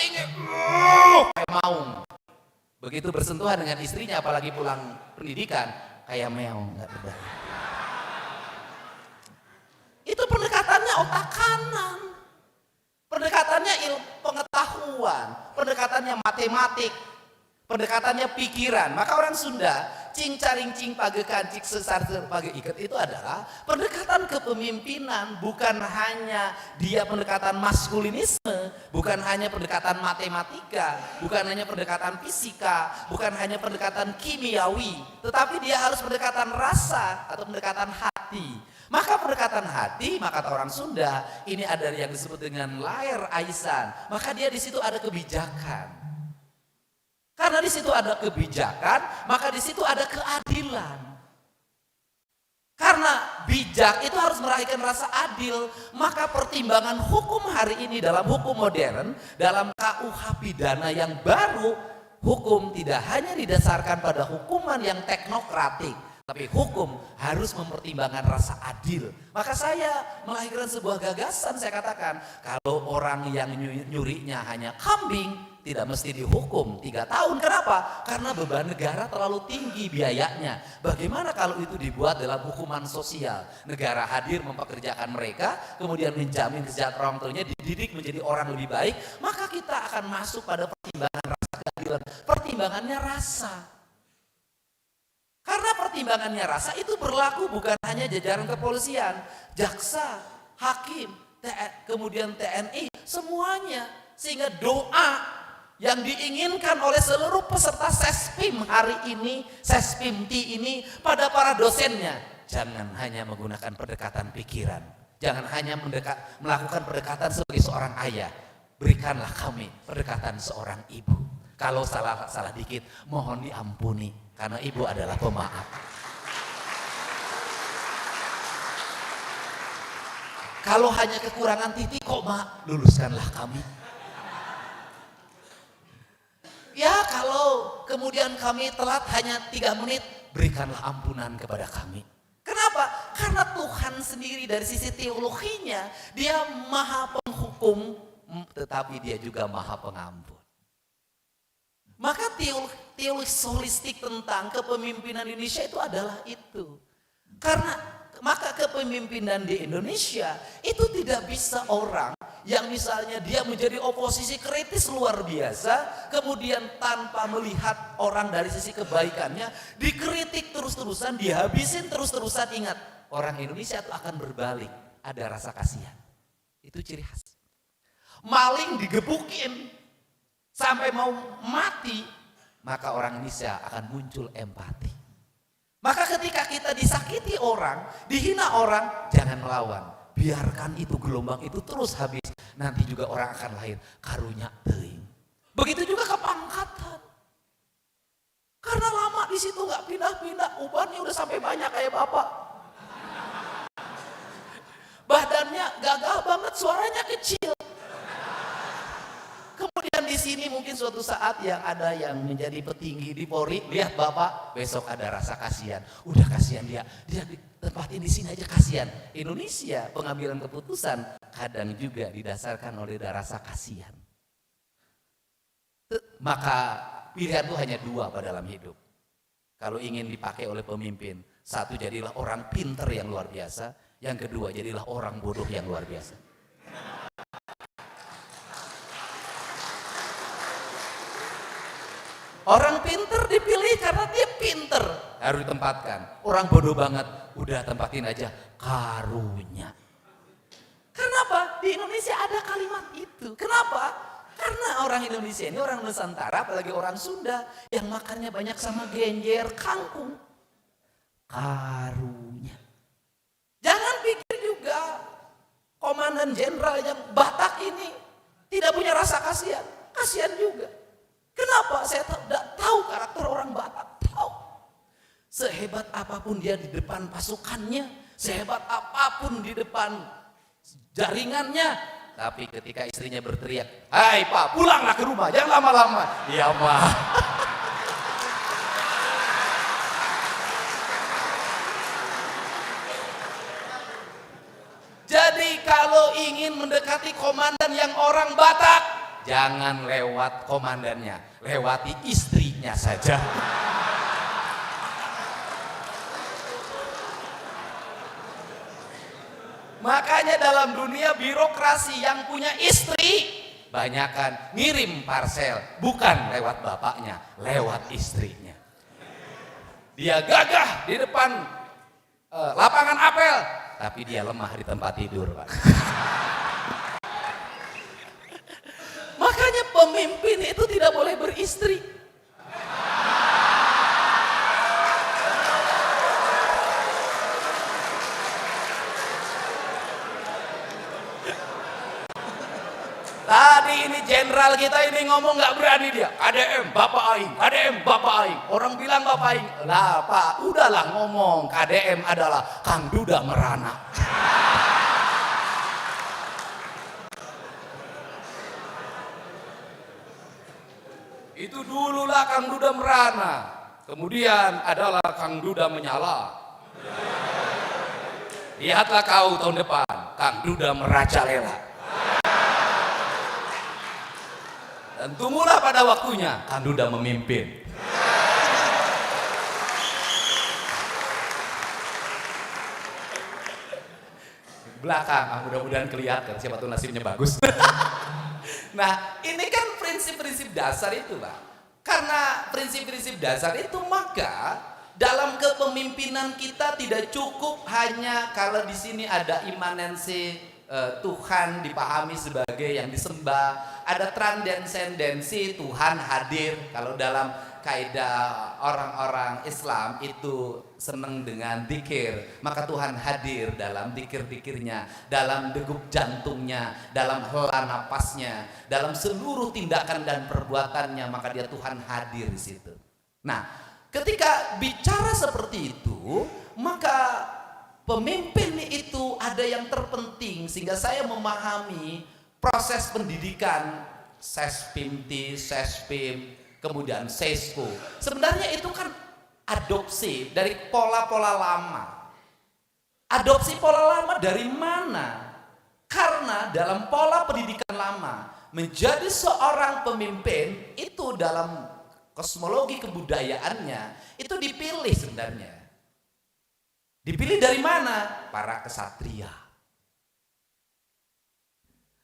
tinggi, kayak maung. Begitu bersentuhan dengan istrinya, apalagi pulang pendidikan, kayak meong, nggak berdaya. Itu pendekatannya otak kanan, pendekatannya pengetahuan, pendekatannya matematik, pendekatannya pikiran. Maka orang Sunda, cing caring cing page kancik sesar page iket, itu adalah pendekatan kepemimpinan, bukan hanya dia pendekatan maskulinisme, bukan hanya pendekatan matematika, bukan hanya pendekatan fisika, bukan hanya pendekatan kimiawi, tetapi dia harus pendekatan rasa atau pendekatan hati. Maka pendekatan hati, maka kata orang Sunda, ini ada yang disebut dengan lair aisan. Maka dia di situ ada kebijakan. Karena di situ ada kebijakan, maka di situ ada keadilan. Karena bijak itu harus melahirkan rasa adil, maka pertimbangan hukum hari ini dalam hukum modern, dalam KUH pidana yang baru, hukum tidak hanya didasarkan pada hukuman yang teknokratik, tapi hukum harus mempertimbangkan rasa adil. Maka saya melahirkan sebuah gagasan, saya katakan, kalau orang yang nyurinya hanya kambing, tidak mesti dihukum 3 tahun. Kenapa? Karena beban negara terlalu tinggi biayanya. Bagaimana kalau itu dibuat dalam hukuman sosial? Negara hadir mempekerjakan mereka, kemudian menjamin kesejahteraan orang tuanya, dididik menjadi orang lebih baik, maka kita akan masuk pada pertimbangan rasa keadilan. Pertimbangannya rasa. Karena pertimbangannya rasa itu berlaku bukan hanya jajaran kepolisian, jaksa, hakim, kemudian TNI, semuanya. Sehingga doa yang diinginkan oleh seluruh peserta Sespim hari ini, Sespim T ini, pada para dosennya, jangan hanya menggunakan pendekatan pikiran, jangan hanya melakukan pendekatan sebagai seorang ayah, berikanlah kami pendekatan seorang ibu. Kalau salah dikit, mohon diampuni, karena ibu adalah pemaaf. Kalau hanya kekurangan titik, kok mak, luluskanlah kami. Ya kalau kemudian kami telat hanya 3 menit, berikanlah ampunan kepada kami. Kenapa? Karena Tuhan sendiri dari sisi teologinya, dia maha penghukum, tetapi dia juga maha pengampun. Maka teologi holistik tentang kepemimpinan Indonesia itu adalah itu. Karena maka kepemimpinan di Indonesia itu tidak bisa orang yang misalnya dia menjadi oposisi kritis luar biasa, kemudian tanpa melihat orang dari sisi kebaikannya, dikritik terus-terusan, dihabisin terus-terusan. Ingat, orang Indonesia itu akan berbalik, ada rasa kasihan. Itu ciri khas. Maling digebukin sampai mau mati, maka orang Indonesia akan muncul empati. Maka ketika kita disakiti orang, dihina orang, jangan melawan. Biarkan itu gelombang itu terus habis. Nanti juga orang akan lahir karunya teuing. Begitu juga kepangkatan. Karena lama di situ nggak pindah-pindah, ubannya udah sampai banyak kayak bapak. Badannya gagah banget, suaranya kecil. Kemudian di sini mungkin suatu saat yang ada yang menjadi petinggi di Polri, lihat bapak, besok ada rasa kasihan. Udah kasihan dia ditempatin di sini aja kasihan. Indonesia pengambilan keputusan kadang juga didasarkan oleh rasa kasihan. Maka pilihan itu hanya 2 pada dalam hidup. Kalau ingin dipakai oleh pemimpin, 1 jadilah orang pinter yang luar biasa, yang kedua jadilah orang bodoh yang luar biasa. Orang pinter dipilih karena dia pinter, harus ditempatkan. Orang bodoh banget, udah tempatin aja karunya. Kenapa? Di Indonesia ada kalimat itu. Kenapa? Karena orang Indonesia ini orang Nusantara, apalagi orang Sunda, yang makannya banyak sama genjer, kangkung. Karunya. Jangan pikir juga Komandan Jenderal yang Batak ini tidak punya rasa kasihan. Kasihan juga. Kenapa? Saya tidak tahu karakter orang Batak. Tahu. Sehebat apapun dia di depan pasukannya, sehebat apapun di depan jaringannya, tapi ketika istrinya berteriak, "Hai Pak, pulanglah ke rumah, jangan lama-lama." Ya Ma. Jadi kalau ingin mendekati komandan yang orang Batak, jangan lewat komandannya, lewati istrinya saja. Makanya dalam dunia birokrasi yang punya istri banyakan ngirim parcel, bukan lewat bapaknya, lewat istrinya. Dia gagah di depan lapangan apel, tapi dia lemah di tempat tidur, Pak. Makanya pemimpin itu tidak boleh beristri. Tadi ini jenderal kita ini ngomong nggak berani dia. KDM Bapak Aing, KDM Bapak Aing. Orang bilang Bapak Aing. Lah Pak, udahlah ngomong. KDM adalah Kang Duda Merana. Itu dululah Kang Duda Merana. Kemudian adalah Kang Duda Menyala. Lihatlah kau tahun depan, Kang Duda merajalela. Dan tunggulah pada waktunya Kang Duda memimpin. Belakang, mudah-mudahan kelihatan siapa tuh nasibnya bagus. Nah, ini kan prinsip-prinsip dasar itu, Pak. Karena prinsip-prinsip dasar itu, maka dalam kepemimpinan kita tidak cukup hanya kalau di sini ada imanensi Tuhan dipahami sebagai yang disembah, ada transendensi Tuhan hadir. Kalau dalam kaidah orang-orang Islam itu senang dengan dzikir, maka Tuhan hadir dalam dzikir-dzikirnya, dalam degup jantungnya, dalam hela napasnya, dalam seluruh tindakan dan perbuatannya, maka dia Tuhan hadir di situ. Nah, ketika bicara seperti itu, maka pemimpin itu ada yang terpenting, sehingga saya memahami proses pendidikan Sespimti, Sespim, kemudian Sesko. Sebenarnya itu kan adopsi dari pola-pola lama. Adopsi pola lama dari mana? Karena dalam pola pendidikan lama, menjadi seorang pemimpin itu dalam kosmologi kebudayaannya itu dipilih sebenarnya. Dipilih dari mana? Para kesatria.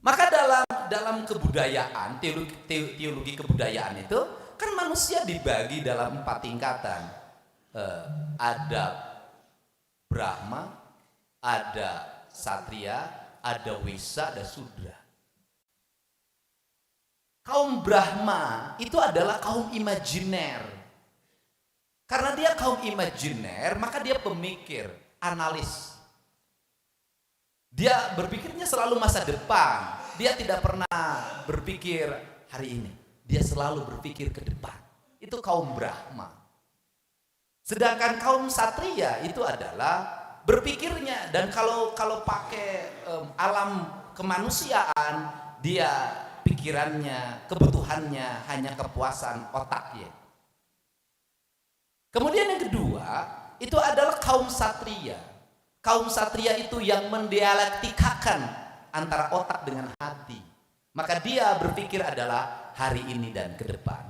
Maka dalam kebudayaan, teologi kebudayaan itu kan manusia dibagi dalam 4 tingkatan. Ada Brahma, ada Satria, ada Wisa, ada Sudra. Kaum Brahma itu adalah kaum imajiner. Karena dia kaum imajiner, maka dia pemikir, analis. Dia berpikirnya selalu masa depan. Dia tidak pernah berpikir hari ini. Dia selalu berpikir ke depan. Itu kaum Brahma. Sedangkan kaum Satria itu adalah berpikirnya, dan kalau pakai alam kemanusiaan, dia pikirannya, kebutuhannya hanya kepuasan otaknya. Kemudian yang kedua, itu adalah kaum Satria. Kaum Satria itu yang mendialektikakan antara otak dengan hati. Maka dia berpikir adalah hari ini dan ke depan.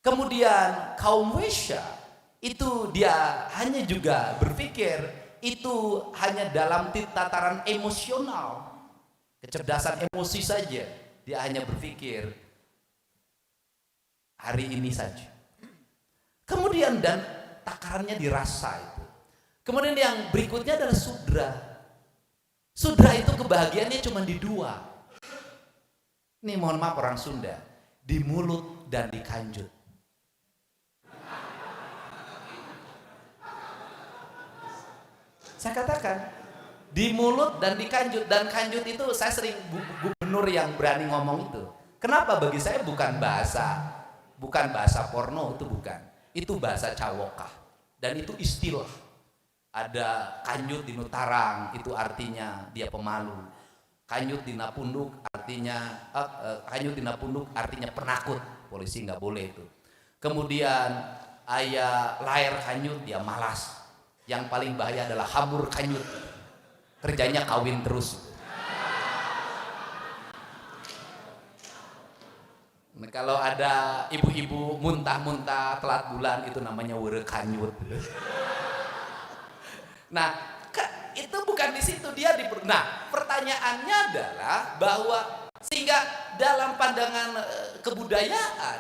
Kemudian kaum Wesya, itu dia hanya juga berpikir itu hanya dalam tataran emosional. Kecerdasan emosi saja. Dia hanya berpikir hari ini saja. Kemudian dan takarannya dirasa itu. Kemudian yang berikutnya adalah Sudra. Sudra itu kebahagiaannya cuma di 2. Ini mohon maaf orang Sunda, di mulut dan di kanjut. Saya katakan di mulut dan di kanjut, dan kanjut itu saya sering gubernur yang berani ngomong itu. Kenapa? Bagi saya bukan bahasa porno, itu bukan. Itu bahasa cawokah, dan itu istilah. Ada kanjut di Nutarang, itu artinya dia pemalu. Kanjut di Napunduk artinya penakut, polisi nggak boleh itu. Kemudian ayah lahir kanjut, dia malas. Yang paling bahaya adalah hamur kanjut, kerjanya kawin terus. Nah, kalau ada ibu-ibu muntah-muntah telat bulan itu namanya were kanyut. Nah, itu bukan di situ dia Nah, pertanyaannya adalah bahwa sehingga dalam pandangan kebudayaan,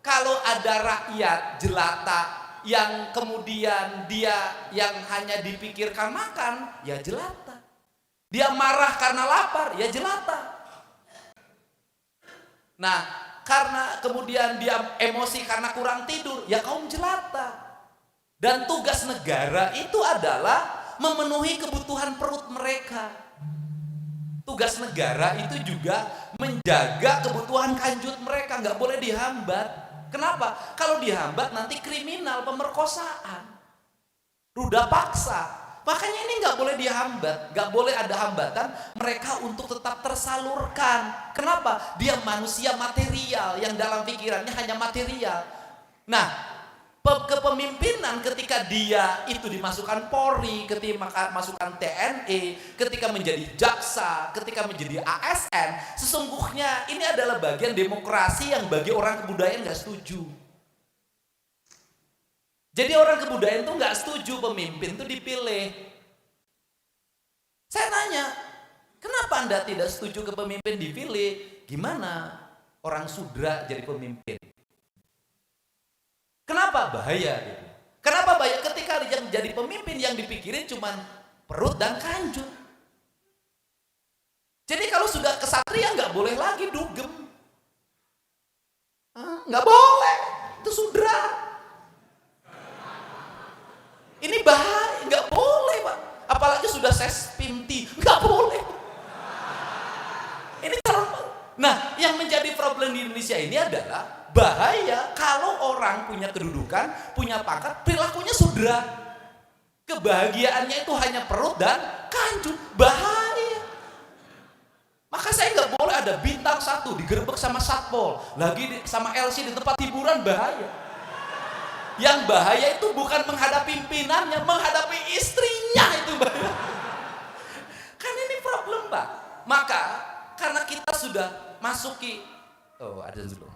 kalau ada rakyat jelata yang kemudian dia yang hanya dipikirkan makan, ya jelata. Dia marah karena lapar, ya jelata. Nah, karena kemudian dia emosi karena kurang tidur, ya kaum jelata. Dan tugas negara itu adalah memenuhi kebutuhan perut mereka. Tugas negara itu juga menjaga kebutuhan kanjut mereka, nggak boleh dihambat. Kenapa? Kalau dihambat nanti kriminal, pemerkosaan, ruda paksa. Makanya ini nggak boleh dihambat, nggak boleh ada hambatan mereka untuk tetap tersalurkan. Kenapa? Dia manusia material yang dalam pikirannya hanya material. Nah, kepemimpinan ketika dia itu dimasukkan Polri, ketika masukkan TNI, ketika menjadi jaksa, ketika menjadi ASN, sesungguhnya ini adalah bagian demokrasi yang bagi orang kebudayaan nggak setuju. Jadi orang kebudayaan tuh nggak setuju pemimpin tuh dipilih. Saya tanya, kenapa Anda tidak setuju kepemimpin dipilih? Gimana orang sudra jadi pemimpin? Kenapa bahaya gitu? Kenapa bahaya ketika dia menjadi pemimpin yang dipikirin cuma perut dan kanjut? Jadi kalau sudah kesatria nggak boleh lagi dugem, nggak boleh, itu sudra. Ini bahaya, nggak boleh Pak. Apalagi sudah sespimti, nggak boleh. Ini terlalu. Nah, yang menjadi problem di Indonesia ini adalah bahaya kalau orang punya kedudukan, punya pangkat, perilakunya sudra. Kebahagiaannya itu hanya perut dan kanjut, bahaya. Maka saya nggak boleh ada bintang 1 digerebek sama satpol, lagi sama LC di tempat hiburan, bahaya. Yang bahaya itu bukan menghadapi pimpinannya, menghadapi istrinya itu bahaya. Kan ini problem Pak. Maka karena kita sudah masuki, ada dulu.